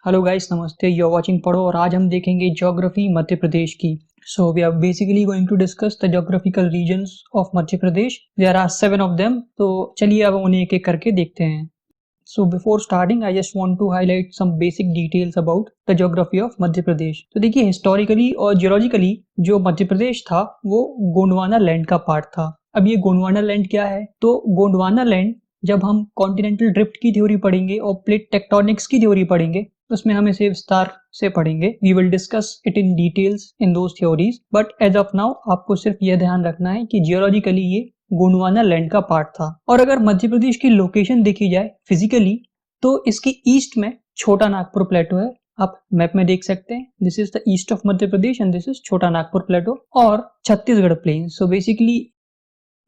Hello guys, नमस्ते। You are watching Padho और आज हम देखेंगे ज्योग्राफी मध्य प्रदेश की। So we are basically going to discuss the geographical regions of Madhya Pradesh. There are 7 of them. तो चलिए अब उन्हें एक एक करके देखते हैं। So before starting I just want to highlight some basic details about the geography of Madhya Pradesh. तो देखिए, हिस्टोरिकली और जियोलॉजिकली जो मध्य प्रदेश था वो गोंडवाना लैंड का पार्ट था। अब ये गोंडवाना लैंड क्या है? तो गोंडवाना लैंड जब हम कॉन्टिनेंटल ड्रिफ्ट की थ्योरी पढ़ेंगे और प्लेट टेक्टोनिक्स की थ्योरी पढ़ेंगे उसमें हम इसे विस्तार से पढ़ेंगे। We will discuss it in details in those theories, but as of now आपको सिर्फ यह ध्यान रखना है कि जियोलॉजिकली ये गोंडवाना लैंड का पार्ट था। और अगर मध्य प्रदेश की लोकेशन देखी जाए फिजिकली तो इसकी ईस्ट में छोटा नागपुर प्लेटो है। आप मैप में देख सकते हैं, this is the east of Madhya Pradesh and this is Chota Nagpur plateau और Chhattisgarh plain. So basically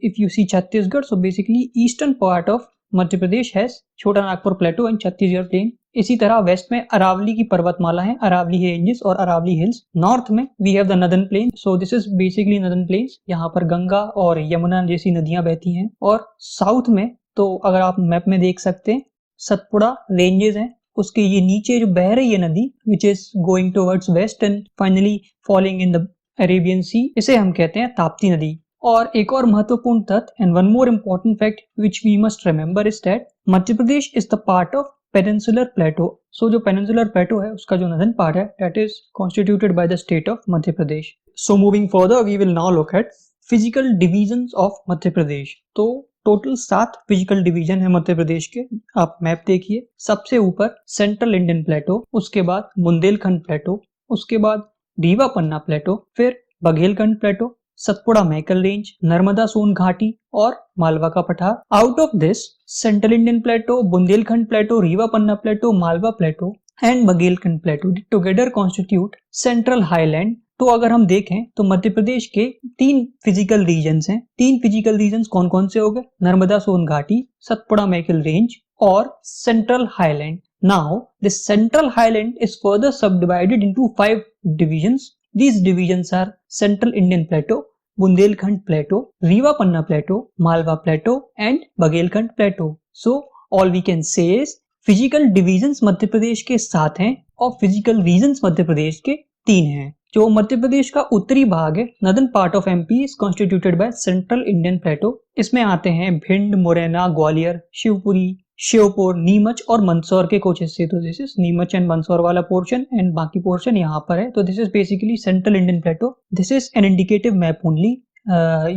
if you see Chhattisgarh, so basically eastern part of Madhya Pradesh has Chota Nagpur plateau and Chhattisgarh plain. इसी तरह वेस्ट में अरावली की पर्वतमाला है, अरावली रेंजेस और अरावली हिल्स। नॉर्थ में we have the northern plain, so this is basically northern plains. यहाँ पर गंगा और यमुना जैसी नदियां बहती हैं। और साउथ में तो अगर आप मैप में देख सकते हैं सतपुड़ा रेंजेस हैं, उसके ये नीचे जो बह रही है नदी which is going towards west and finally falling in the Arabian sea, इसे हम कहते हैं ताप्ती नदी। और एक और महत्वपूर्ण तथ्य and one more important fact which we must remember is that Madhya Pradesh is the part of peninsular plateau. So जो पेनिनसुलर प्लेटो है उसका जो नदर्न पार्ट है that is constituted by the state of Madhya Pradesh. So moving further we will now look at physical divisions of Madhya Pradesh. तो total 7 physical division है मध्य प्रदेश के। आप map देखिए, सबसे ऊपर सेंट्रल इंडियन प्लेटो, उसके बाद बुंदेलखंड प्लेटो, उसके बाद रीवा पन्ना प्लेटो, फिर बघेलखंड प्लेटो, सतपुड़ा मैकल रेंज, नर्मदा सोन घाटी और मालवा का पठार। Out of this central Indian plateau, Bundelkhand plateau, Rewa Panna plateau, Malwa plateau and Baghelkhand plateau together constitute central highland. तो अगर हम देखें तो मध्य प्रदेश के 3 फिजिकल रीजन्स हैं। 3 फिजिकल रीजन्स कौन कौन से हो गए? नर्मदा सोन घाटी, सतपुड़ा मैकल रेंज और central highland. Now this central highland is further subdivided into 5 divisions. These divisions are Central Indian Plateau, Bundelkhand Plateau, Rewa Panna Plateau, Malwa Plateau and Baghelkhand Plateau. So all we can say is physical divisions Madhya Pradesh के 7 हैं और physical regions Madhya Pradesh के 3 हैं। जो मध्य प्रदेश का उत्तरी भाग है, northern part of MP is constituted by central Indian plateau. इसमें आते हैं भिंड, मुरैना, ग्वालियर, शिवपुरी, श्योपुर, नीमच और मंदसौर के कुछ हिस्से। तो this is Neemuch and Mandsaur वाला पोर्शन एंड बाकी पोर्शन यहाँ पर है। तो this is basically central Indian plateau. This is an indicative map only,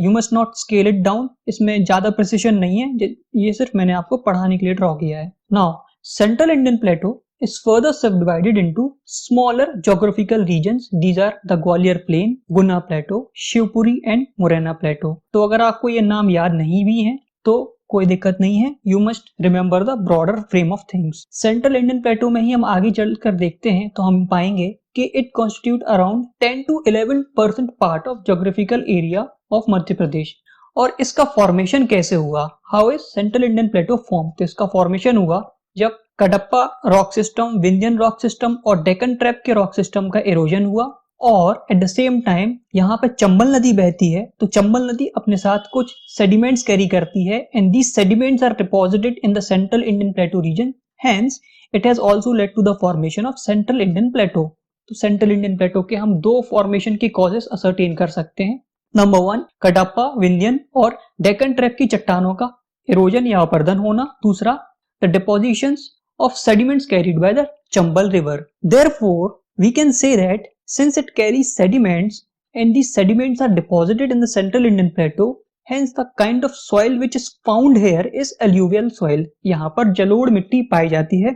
you must not scale it down. इसमें ज्यादा प्रिसिशन नहीं है, ये सिर्फ मैंने आपको पढ़ाने के लिए ड्रॉ किया है। Now central Indian plateau is further subdivided into smaller geographical regions. These are the Gwalior Plain, Guna Plateau, Shivpuri and Morena Plateau. तो अगर आपको ये नाम याद नहीं भी है तो कोई दिक्कत नहीं है, you must remember the broader frame of things. Central Indian plateau में ही हम आगे चलकर देखते हैं तो हम पाएंगे कि it constitute around 10 to 11% part of geographical area of Madhya Pradesh. और इसका फॉर्मेशन कैसे हुआ? How is central Indian plateau form? तो इसका फॉर्मेशन हुआ जब Cuddapah rock system, Vindhyan rock system और डेक्कन ट्रैप के रॉक सिस्टम का इरोजन हुआ और एट द सेम टाइम यहाँ पे चंबल नदी बहती है। तो चंबल नदी अपने साथ कुछ सेडिमेंट्स कैरी करती है and these sediments are deposited in the central Indian plateau region, hence it has also led to the formation of central Indian plateau. तो सेंट्रल इंडियन प्लेटो के हम 2 फॉर्मेशन के कॉजेस असरटेन कर सकते हैं। नंबर 1 कडप्पा, विंध्यन और डेक्कन ट्रैप की चट्टानों का इरोजन या अपर्दन होना। दूसरा the depositions of sediments carried by the Chambal River. Therefore, we can say that since it carries sediments and these sediments are deposited in the central Indian plateau, hence the kind of soil which is found here is alluvial soil. यहाँ पर जलोढ़ मिट्टी पाई जाती है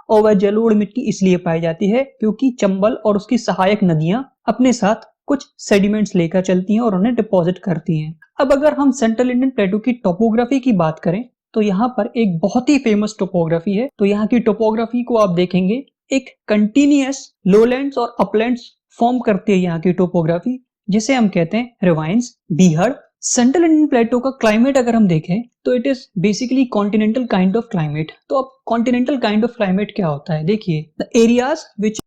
और वह जलोढ़ मिट्टी इसलिए पाई जाती है क्योंकि चंबल और उसकी सहायक नदियां अपने साथ कुछ सेडिमेंट्स लेकर चलती हैं और उन्हें डिपॉजिट करती हैं। अब अगर हम सेंट्रल इंडियन प्लेटो की टोपोग्राफी की बात करें तो यहाँ पर एक बहुत ही फेमस टोपोग्राफी है। तो यहाँ की टोपोग्राफी को आप देखेंगे, एक कंटिन्यूअस लोलैंड्स और अपलैंड्स फॉर्म करती है यहाँ की टोपोग्राफी, जिसे हम कहते हैं रिवाइंस, बीहड़। सेंट्रल इंडियन प्लेटो का क्लाइमेट अगर हम देखें तो it is basically continental kind of climate. तो अब कॉन्टिनेंटल काइंड ऑफ क्लाइमेट क्या होता है? देखिए, the areas which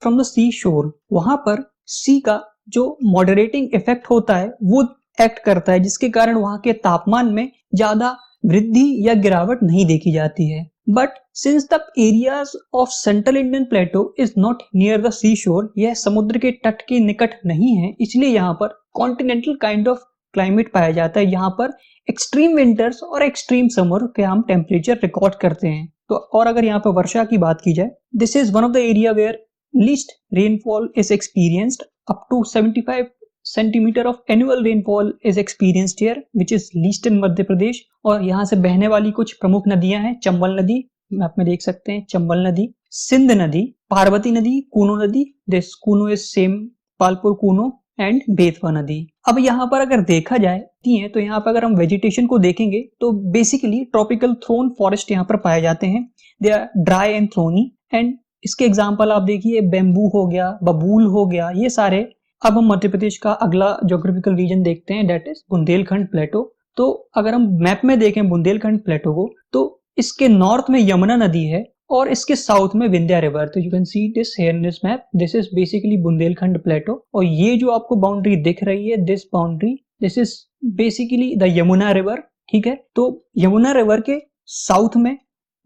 from the sea shore, वहां पर सी का जो मॉडरेटिंग इफेक्ट होता है वो एक्ट करता है, जिसके कारण वहां के तापमान में ज्यादा वृद्धि या गिरावट नहीं देखी जाती है। But since the areas of central Indian plateau is not near the sea shore, यह समुद्र के तट के निकट नहीं है, इसलिए यहाँ पर कॉन्टिनेंटल काइंड ऑफ क्लाइमेट पाया जाता है। यहाँ पर एक्सट्रीम विंटर्स और एक्सट्रीम समर के हम टेम्परेचर रिकॉर्ड करते हैं। तो और अगर यहाँ पर वर्षा की बात की जाए, this is one of the area where least rainfall is experienced, up to 75 centimetre of annual rainfall is experienced here, which is least in Madhya Pradesh. और यहाँ से बहने वाली कुछ प्रमुख नदियां हैं, चंबल नदी मैप में देख सकते हैं, चंबल नदी, सिंध नदी, पार्वती नदी, कूनो नदी, this Kuno is same Palpur Kuno, and Betwa नदी। अब यहाँ पर अगर देखा जाए तो यहाँ पर अगर हम वेजिटेशन को देखेंगे तो बेसिकली ट्रॉपिकल थ्रोन फॉरेस्ट यहाँ पर पाए जाते हैं। They are dry and thorny, and इसके एग्जांपल आप देखिए, बेम्बू हो गया, बबूल हो गया, ये सारे। अब हम मध्य प्रदेश का अगला ज्योग्राफिकल रीजन देखते हैं, दैट इज बुंदेलखंड प्लेटो। तो अगर हम मैप में देखें बुंदेलखंड प्लेटो को, तो इसके नॉर्थ में यमुना नदी है और इसके साउथ में विंध्या रिवर। तो you can see this here in this map, this is basically Bundelkhand plateau. और ये जो आपको बाउंड्री दिख रही है, this boundary, this is basically the Yamuna river, ठीक है। तो यमुना रिवर के साउथ में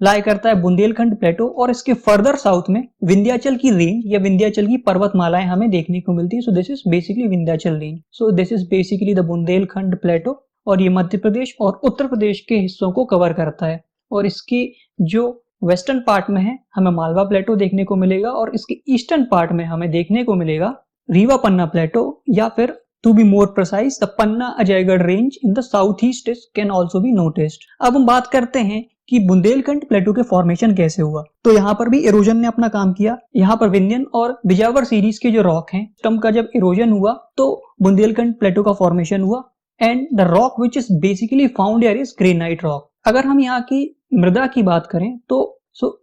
लाई करता है बुंदेलखंड प्लेटो, और इसके फर्दर साउथ में विंध्याचल की रेंज या विंध्याचल की पर्वतमालाएं हमें देखने को मिलती है। So this is basically Vindhyachal range. So this is basically the Bundelkhand plateau, और ये मध्य प्रदेश और उत्तर प्रदेश के हिस्सों को कवर करता है। और इसकी जो वेस्टर्न पार्ट में है हमें मालवा प्लेटो देखने को मिलेगा, और इसके ईस्टर्न पार्ट में हमें देखने को मिलेगा रीवा पन्ना प्लेटो, या फिर to be more precise the Panna Ajaygarh range in the south east can also be noticed. अब हम बात करते हैं कि बुंदेलखंड प्लेटो के फॉर्मेशन कैसे हुआ। तो यहाँ पर भी इरोजन ने अपना काम किया। यहाँ पर विंध्यन और बिजावर सीरीज के जो रॉक हैं, सिस्टम का जब इरोजन हुआ तो बुंदेलखंड प्लेटो का फॉर्मेशन हुआ, and the rock which is basically found here is granite rock. अगर हम यहाँ की मृदा की बात करें तो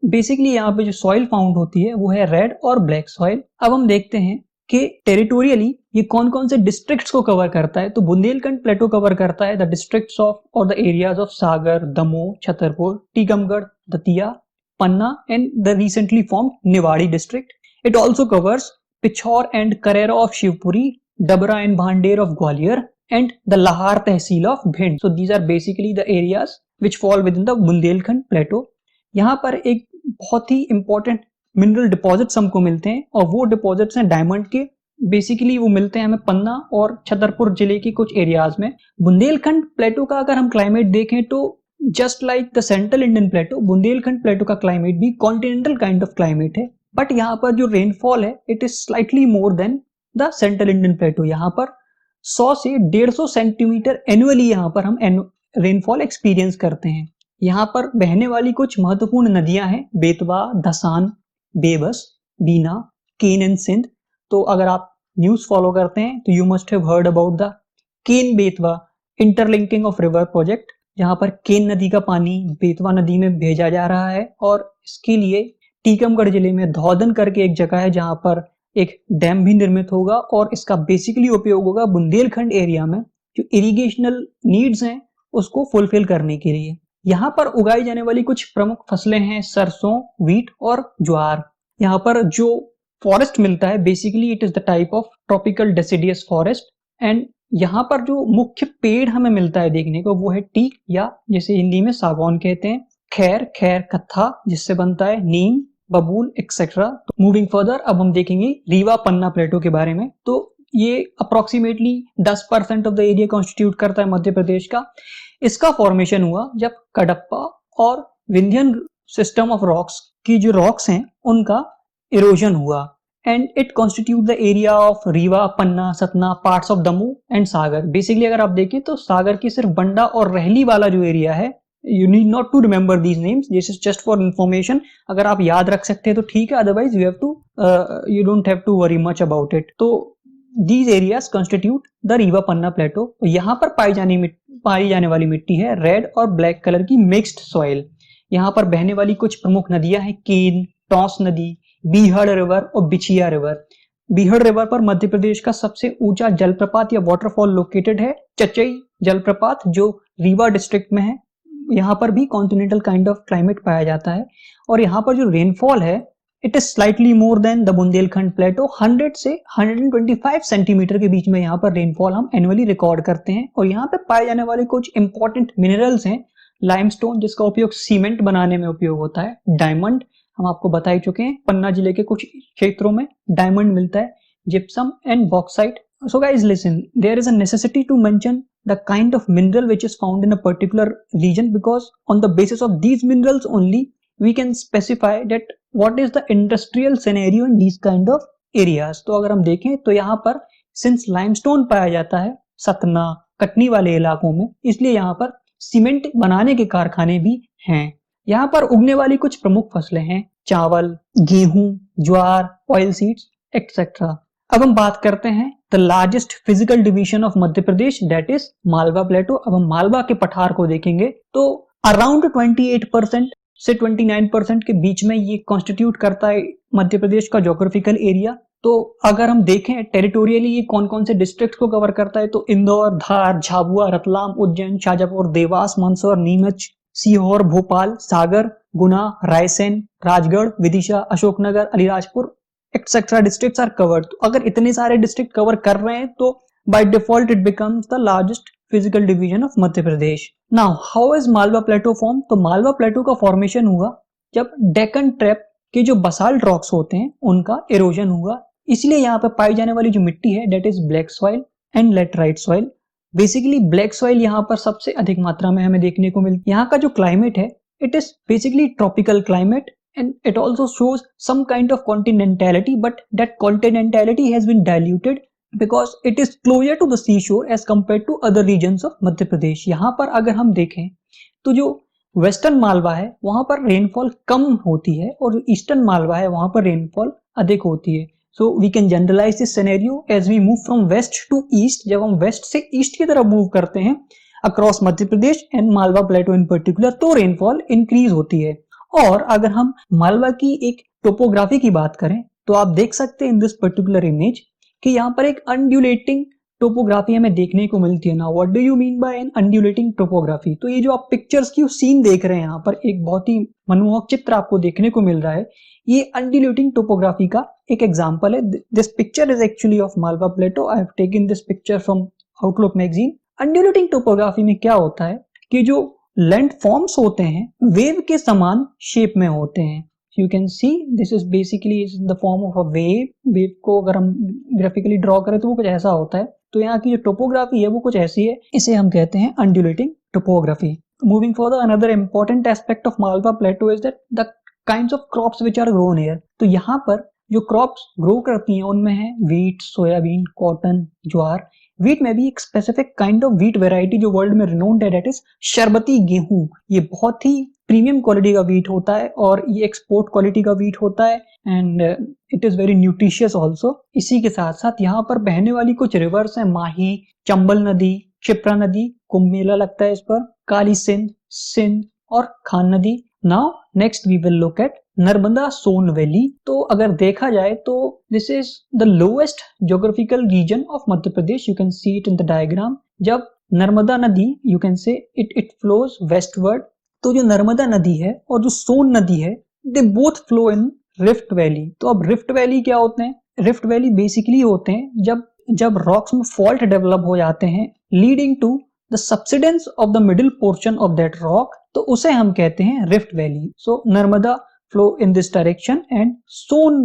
बेसिकली यहाँ पे जो सॉइल फाउंड होती है वो है रेड और ब्लैक सॉइल। अब हम देखते हैं कि टेरिटोरियली ये कौन कौन से डिस्ट्रिक्ट्स को कवर करता है। तो बुंदेलखंड प्लेटो कवर करता है द डिस्ट्रिक्ट्स ऑफ और the areas of Sagar, Damoh, Chhatarpur, Tikamgarh, Datia, Panna, and the recently formed Niwari district. It also covers Pichhore and Karera of Shivpuri, Dabra and Bhander of Gwalior, and the Lahar tehsil of Bhind. So these are basically the areas which fall within the Bundelkhand plateau. यहाँ पर एक बहुत ही important mineral deposits हमको मिलते हैं, और वो deposits हैं डायमंड के। बेसिकली वो मिलते हैं हमें पन्ना और छतरपुर जिले के कुछ एरियाज में। बुंदेलखंड प्लेटो का अगर हम क्लाइमेट देखें तो just like the central Indian plateau, Bundelkhand plateau का क्लाइमेट भी कॉन्टिनेंटल काइंड ऑफ क्लाइमेट है। बट यहाँ पर जो रेनफॉल है it is slightly more than the central Indian plateau. यहाँ पर 100 से 150 सेंटीमीटर एनुअली यहाँ पर हम रेनफॉल एक्सपीरियंस करते हैं। यहाँ पर बहने वाली कुछ महत्वपूर्ण नदियां हैं, बेतवा, धसान, बेबस, बीना, केन एंड सिंध। तो अगर आप न्यूज फॉलो करते हैं तो you must have heard about the Ken Betwa interlinking of river project, जहां पर केन नदी का पानी बेतवा नदी में भेजा जा रहा है। और इसके लिए टीकमगढ़ जिले में धौधन करके एक जगह है जहां पर एक डैम भी निर्मित होगा, और इसका बेसिकली उपयोग होगा बुंदेलखंड एरिया में जो इरिगेशनल नीड्स हैं उसको फुलफिल करने के लिए। यहाँ पर उगाई जाने वाली कुछ प्रमुख फसलें हैं सरसों, व्हीट और ज्वार। यहाँ पर जो फॉरेस्ट मिलता है basically it is the type of tropical deciduous forest, and यहाँ पर जो मुख्य पेड़ हमें मिलता है देखने को वो है टीक, या जिसे हिंदी में सागौन कहते हैं, खैर, खैर कत्था जिससे बनता है, नीम, बबूल एक्सेट्रा। तो मूविंग फर्दर अब हम देखेंगे रीवा पन्ना प्लेटो के बारे में। तो ये approximately 10% of the area constitute करता है मध्य प्रदेश का। इसका फॉर्मेशन हुआ जब कडप्पा और विंध्यन सिस्टम ऑफ रॉक्स की जो रॉक्स हैं उनका इरोजन हुआ, and it constitute the area of Rewa, Panna, Satna, parts of Damoh and Sagar. Basically अगर आप देखें तो सागर की सिर्फ बंडा और रहली वाला जो एरिया है, you need not to remember these names, this is just for information. अगर आप याद रख सकते हैं तो ठीक है, otherwise you don't have to worry much about it. तो these areas constitute the Rewa Panna plateau. यहाँ पर पाई जाने वाली मिट्टी है रेड और ब्लैक कलर की मिक्स्ड सॉइल। यहाँ पर बहने वाली कुछ प्रमुख नदियां हैं, केन, टॉस नदी, बीहड़ रिवर और बिछिया रिवर। बीहड़ रिवर पर मध्य प्रदेश का सबसे ऊंचा जलप्रपात या वाटरफॉल लोकेटेड है, चचई जलप्रपात, जो रीवा डिस्ट्रिक्ट में है। यहाँ पर भी कॉन्टिनेंटल काइंड ऑफ क्लाइमेट पाया जाता है, और यहाँ पर जो रेनफॉल है it is slightly more than the Bundelkhand plateau. 100 से 125 सेंटीमीटर के बीच में यहाँ पर रेनफॉल हम एनुअली रिकॉर्ड करते हैं। और यहाँ पे पाए जाने वाले कुछ इंपॉर्टेंट मिनरल्स हैं लाइमस्टोन जिसका उपयोग सीमेंट बनाने में उपयोग होता है, डायमंड हम आपको बता ही चुके हैं, पन्ना जिले के कुछ क्षेत्रों में डायमंड मिलता है, gypsum and bauxite. So guys listen, there is a necessity to mention the kind of mineral which is found in a particular region, because on the basis of these minerals only we can specify that what is the industrial scenario in these kind of areas. तो अगर हम देखें तो यहाँ पर since limestone पाया जाता है सतना कटनी वाले इलाकों में, इसलिए यहाँ पर सीमेंट बनाने के कारखाने भी हैं. यहाँ पर उगने वाली कुछ प्रमुख फसलें हैं चावल, गेहूं, ज्वार, ऑयल सीड्स एक्सेट्रा. अब हम बात करते हैं the largest physical division of Madhya Pradesh, that is Malwa plateau. अब हम मालवा के पठार को देखेंगे तो अराउंड 28% से 29% के बीच में ये कॉन्स्टिट्यूट करता है मध्य प्रदेश का ज्योग्राफिकल एरिया. तो अगर हम देखें टेरिटोरियली ये कौन कौन से डिस्ट्रिक्ट को कवर करता है, तो Indore, Dhar, Jhabua, Ratlam, Ujjain, Shajapur, Dewas, Mandsaur, Neemuch, Sehore, Bhopal, Sagar, Guna, Raisen, Rajgarh, Vidisha, Ashoknagar, Alirajpur etcetera districts are covered. तो अगर इतने सारे डिस्ट्रिक्ट कवर कर रहे हैं तो by default it becomes the largest physical division of Madhya Pradesh. Now how is Malwa plateau form? तो मालवा प्लेटो का फॉर्मेशन हुआ जब डेक्कन ट्रैप के जो बसाल्ट रॉक्स होते हैं उनका इरोजन हुआ. इसलिए यहाँ पे पाई जाने वाली जो मिट्टी है that is black soil and laterite soil. Basically black soil यहाँ पर सबसे अधिक मात्रा में हमें देखने को मिलती है. यहाँ का जो क्लाइमेट है it is basically tropical climate and it also shows some kind of continentality, but that continentality has been diluted because it is closer to the seashore as compared to other regions of Madhya Pradesh. यहाँ पर अगर हम देखें तो जो western Malwa है वहां पर रेनफॉल कम होती है और जो ईस्टर्न मालवा है वहां पर रेनफॉल अधिक होती है. So we can generalise this scenario as we move from west to east. जब हम वेस्ट से ईस्ट की तरफ मूव करते हैं across Madhya Pradesh and Malwa plateau in particular, तो रेनफॉल इंक्रीज होती है. और अगर हम मालवा की एक टोपोग्राफी की बात करें तो आप देख सकते हैं इन दिस पर्टिकुलर इमेज कि यहाँ पर एक अंड्यूलेटिंग टोपोग्राफी हमें देखने को मिलती है. ना what do you mean by an undulating topography? तो ये जो आप पिक्चर्स की सीन देख रहे हैं यहाँ पर एक बहुत ही मनमोहक चित्र आपको देखने को मिल रहा है. ये अंड्यूलेटिंग टोपोग्राफी का एक एग्जाम्पल है. This picture is actually of Malwa plateau. I have taken this picture from Outlook magazine. Undulating topography में क्या होता है कि जो लैंड फॉर्म्स होते हैं वेव के समान शेप में होते हैं. You can see this is basically in the form of a wave. Wave को अगर हम ग्राफिकली ड्रॉ करें तो वो कुछ ऐसा होता है. तो यहाँ की जो टोपोग्राफी है वो कुछ ऐसी है. इसे हम कहते हैं undulating topography. Moving further, another important aspect of Malwa plateau is that the kinds of crops which are grown here. तो यहाँ पर जो क्रॉप्स ग्रो करती हैं उनमें है वीट, सोयाबीन, कॉटन, ज्वार. वीट में भी एक specific kind of wheat variety जो वर्ल्ड में रिनोन्ड है दैट इज शरबती गेहूं. ये बहुत ही प्रीमियम क्वालिटी का वीट होता है और ये एक्सपोर्ट क्वालिटी का वीट होता है and it is very nutritious also. इसी के साथ साथ यहाँ पर बहने वाली कुछ रिवर्स है माही, चंबल नदी, क्षिप्रा नदी, कुंभ मेला लगता है इस पर, काली सिंध, सिंध और खान नदी. Now next we will look at Narmada Son valley. तो अगर देखा जाए तो this is the lowest geographical region of Madhya Pradesh. You can see it in the diagram. जब नर्मदा नदी you can say it flows westward. तो जो नर्मदा नदी है और जो सोन नदी है they both flow in rift valley. तो अब रिफ्ट वैली क्या होते हैं? रिफ्ट वैली बेसिकली होते हैं जब रॉक्स में फॉल्ट डेवलप हो जाते हैं leading to the subsidence of the middle portion of that rock, तो उसे हम कहते हैं rift valley. So Narmada flow in this direction and Son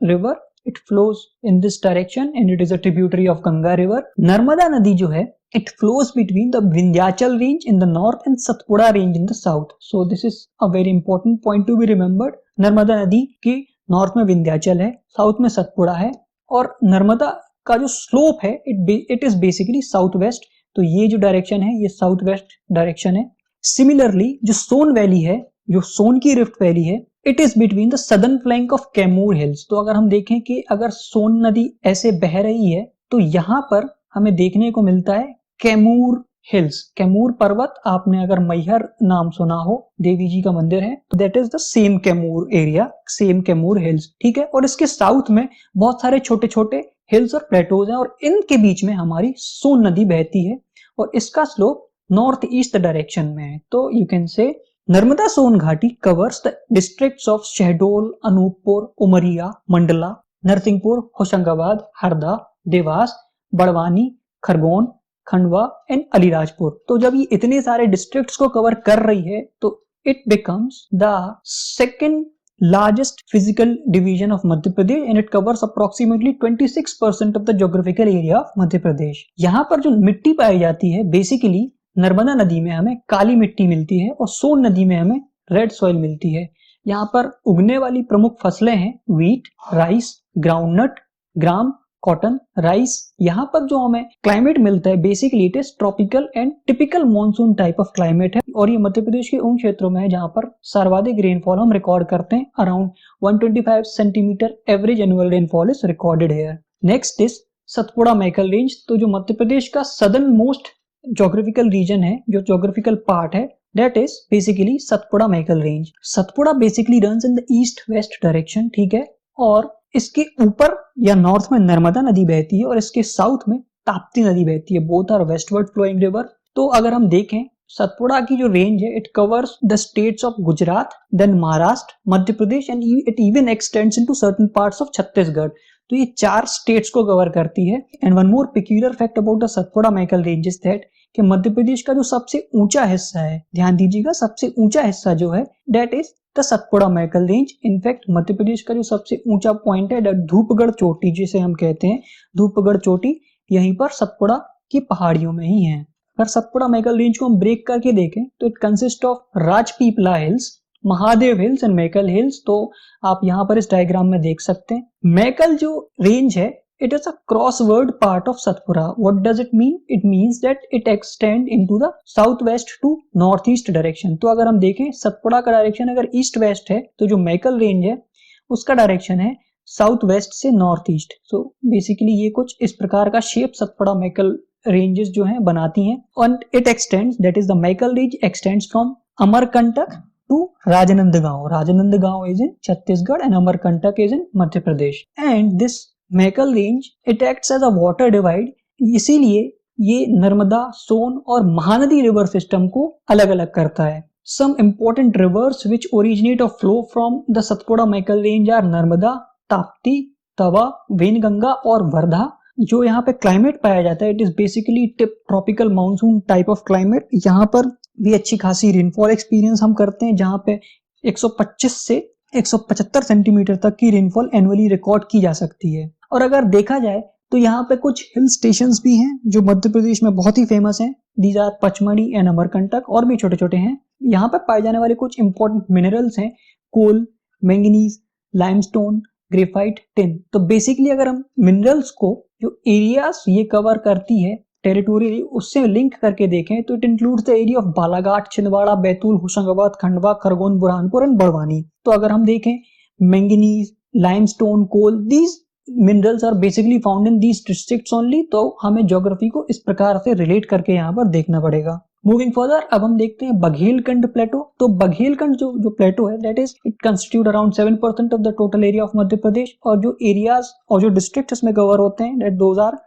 river it flows in this direction and it is a tributary of Ganga river. Narmada nadi जो है it flows between the Vindhyachal range in the north and Satpura range in the south. So this is a very important point to be remembered. Narmada नदी की north में विंध्याचल है, south में सतपुड़ा है और नर्मदा का जो स्लोप है it is basically south west. तो ये जो डायरेक्शन है ये साउथ वेस्ट डायरेक्शन है. सिमिलरली जो सोन वैली है, जो सोन की रिफ्ट वैली है, it is between the southern flank of Kaimur hills. तो अगर हम देखें कि अगर सोन नदी ऐसे बह रही है तो यहाँ पर हमें देखने को मिलता है कैमूर हिल्स. कैमूर पर्वत, आपने अगर मैहर नाम सुना हो, देवी जी का मंदिर है, तो that is the same Kaimur area, same Kaimur hills. ठीक है. और इसके साउथ में बहुत सारे छोटे छोटे हिल्स और प्लेटोज हैं और इनके बीच में हमारी सोन नदी बहती है और इसका स्लोप नॉर्थ ईस्ट डायरेक्शन में है. तो यू कैन से नर्मदा सोन घाटी covers the districts of Shahdol, Anuppur, Umaria, Mandla, Narsinghpur, Hoshangabad, Harda, Dewas, Barwani, Khargone, Khandwa and Alirajpur. तो जब ये इतने सारे डिस्ट्रिक्ट्स को कवर कर रही है तो it becomes the second largest physical division of Madhya Pradesh and it covers approximately 26% of the geographical area of Madhya Pradesh। यहाँ पर जो मिट्टी पाई जाती है बेसिकली नर्मदा नदी में हमें काली मिट्टी मिलती है और सोन नदी में हमें रेड सॉइल मिलती है। यहाँ पर उगने वाली प्रमुख फसलें हैं व्हीट, राइस, ग्राउंडनट, ग्राम, कॉटन, राइस। यहाँ पर जो हमें क्लाइमेट मिलता है basically it is tropical and typical monsoon type of climate है और ये मध्य प्रदेश के उन क्षेत्रों में है जहाँ पर सर्वाधिक रेनफॉल हम रिकॉर्ड करते हैं। Around 125 centimetre average annual rainfall is recorded here. Next is Satpura Maikal range. तो जो मध्य प्रदेश का सदर्न मोस्ट ज्योग्राफिकल रीजन है, जो ज्योग्राफिकल पार्ट है, that is basically Satpura Maikal range. Satpura basically runs in the east west direction, ठीक है, और इसके ऊपर या नॉर्थ में नर्मदा नदी बहती है और इसके साउथ में ताप्ती नदी बहती है। Both are westward flowing river. तो अगर हम देखें सतपुड़ा की जो रेंज है it covers the states of Gujarat, then Maharashtra, Madhya Pradesh and it even extends into certain parts of Chhattisgarh. तो ये 4 स्टेट्स को कवर करती है। And one more peculiar fact about the Satpura Maikal range is that कि मध्य प्रदेश का जो सबसे ऊंचा हिस्सा है, ध्यान दीजिएगा, सबसे ऊंचा हिस्सा जो है that is the Satpura Maikal range. In fact Madhya Pradesh का जो सबसे ऊंचा पॉइंट है धूपगढ़ चोटी जिसे हम कहते हैं, धूपगढ़ चोटी यहीं पर सतपुड़ा की पहाड़ियों में ही है। अगर सतपुड़ा मैकल रेंज को हम ब्रेक करके देखें तो it consist of Rajpipla hills, Mahadev hills and Maikal hills. तो आप यहाँ पर इस डायग्राम में देख सकते हैं मैकल जो रेंज है it is a crossword part of Satpura. What does it mean? It means that it extend into the southwest to northeast direction. तो अगर हम देखें सतपुड़ा का डायरेक्शन अगर ईस्ट वेस्ट है तो जो मैकल रेंज है उसका डायरेक्शन है साउथ वेस्ट से नॉर्थ ईस्ट। सो बेसिकली ये कुछ इस प्रकार का शेप सतपुड़ा मैकल रेंजेस जो हैं बनाती हैं। और it extends, that is the Maikal range extends from Amarkantak to Rajanandgaon. Rajanandgaon is in Chhattisgarh and Amarkantak is in Madhya Pradesh. And this Maikal range it acts as a water divide. इसीलिए ये नर्मदा, सोन और Mahanadi river system को अलग अलग करता है। Some important rivers which originate और flow from the Satpura Maikal range are Narmada, Tapti, Tawa, Wainganga और वर्धा। जो यहाँ पे क्लाइमेट पाया जाता है it is basically tropical monsoon type of climate. यहाँ पर भी अच्छी खासी रेनफॉल एक्सपीरियंस हम करते हैं जहाँ पे 125 से 175 सेंटीमीटर तक की रेनफॉल एनुअली रिकॉर्ड की जा सकती है। और अगर देखा जाए तो यहाँ पे कुछ हिल स्टेशंस भी हैं जो मध्य प्रदेश में बहुत ही फेमस हैं। These are Pachmarhi and Amarkantak, और भी छोटे छोटे हैं। यहाँ पे पाए जाने वाले कुछ इंपॉर्टेंट मिनरल्स हैं कोल, मैंगनीज, लाइमस्टोन, ग्रेफाइट, टिन। तो बेसिकली अगर हम मिनरल्स को जो एरियाज ये कवर करती है टेरिटोरियली उससे लिंक करके देखें तो it includes the area of Balaghat, Chhindwara, Betul, Hoshangabad, Khandwa, Khargone, Burhanpur and Barwani. तो अगर हम देखें manganese, limestone, coal, these minerals are basically found in these districts only. तो हमें ज्योग्राफी को इस प्रकार से रिलेट करके यहाँ पर देखना पड़ेगा। मूविंग फर्दर अब हम देखते हैं बघेलखंड प्लेटो। तो बघेलखंड जो प्लेटो है that is it constitute around 7% of the total area of Madhya Pradesh. और जो एरियाज और जो डिस्ट्रिक्ट इसमें कवर होते हैं that those are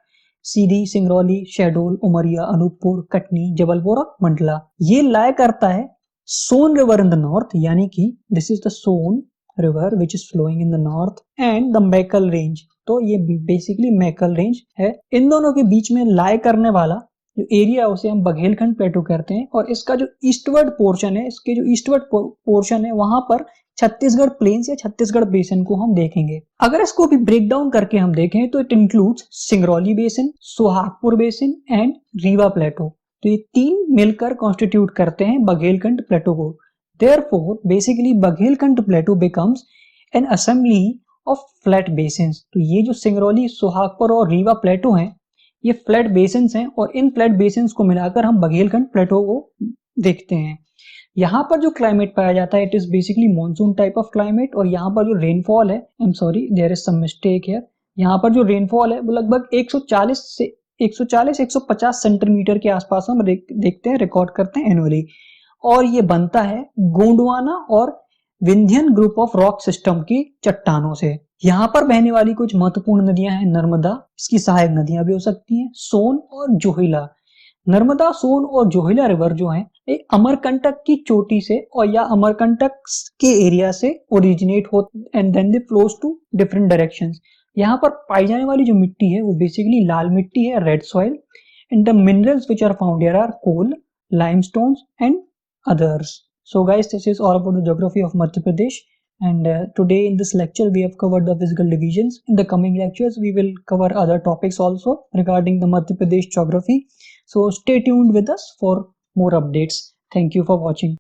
Sidhi, Singrauli, Shahdol, Umaria, Anuppur, Katni, Jabalpur और मंडला। ये लाया करता है Son river in the north, यानी कि this is the Son river which is flowing in the north and the Maikal range. तो ये बेसिकली मैकल रेंज है। इन दोनों के बीच में लाए करने वाला जो एरिया है उसे हम बघेलखंड प्लेटो कहते हैं। और इसका जो ईस्टवर्ड पोर्शन है, इसके जो ईस्टवर्ड पोर्शन है वहां पर छत्तीसगढ़ प्लेन्स या छत्तीसगढ़ बेसिन को हम देखेंगे। अगर इसको भी ब्रेक डाउन करके हम देखें तो it includes Singrauli basin, Suhagpur basin and Rewa plateau. तो ये 3 मिलकर कॉन्स्टिट्यूट करते हैं बघेलखंड प्लेटो को। Therefore, basically Baghelkhand Plato becomes an assembly of flat basins। तो ये जो सिंगरौली, सुहागपुर और रीवा प्लेटो हैं ये फ्लैट बेसिन्स हैं और इन फ्लैट बेसिन्स को मिलाकर हम बघेलखंड प्लेटो को देखते हैं। यहाँ पर जो क्लाइमेट पाया जाता है it is basically monsoon type of climate. और यहाँ पर जो रेनफॉल है, I am sorry there is some mistake here, यहाँ पर जो रेनफॉल है वो लगभग 140-150 सेंटीमीटर के आसपास हम देखते हैं, रिकॉर्ड करते हैं एनुअली। और ये बनता है गोंडवाना और Vindhyan group of rock system की चट्टानों से। यहाँ पर बहने वाली कुछ महत्वपूर्ण नदियां हैं नर्मदा, इसकी सहायक नदियां भी हो सकती हैं, सोन और जोहिला। नर्मदा, सोन और जोहिला रिवर जो है एक अमरकंटक की चोटी से और या अमरकंटक के एरिया से ओरिजिनेट हो and then they flows to different directions. यहाँ पर पाई जाने वाली जो मिट्टी है वो बेसिकली लाल मिट्टी है, red soil. and the minerals which are found here are coal, limestones and others. So guys, this is all about the geography of Madhya Pradesh, and today in this lecture we have covered the physical divisions. In the coming lectures we will cover other topics also regarding the Madhya Pradesh geography. So stay tuned with us for more updates. Thank you for watching.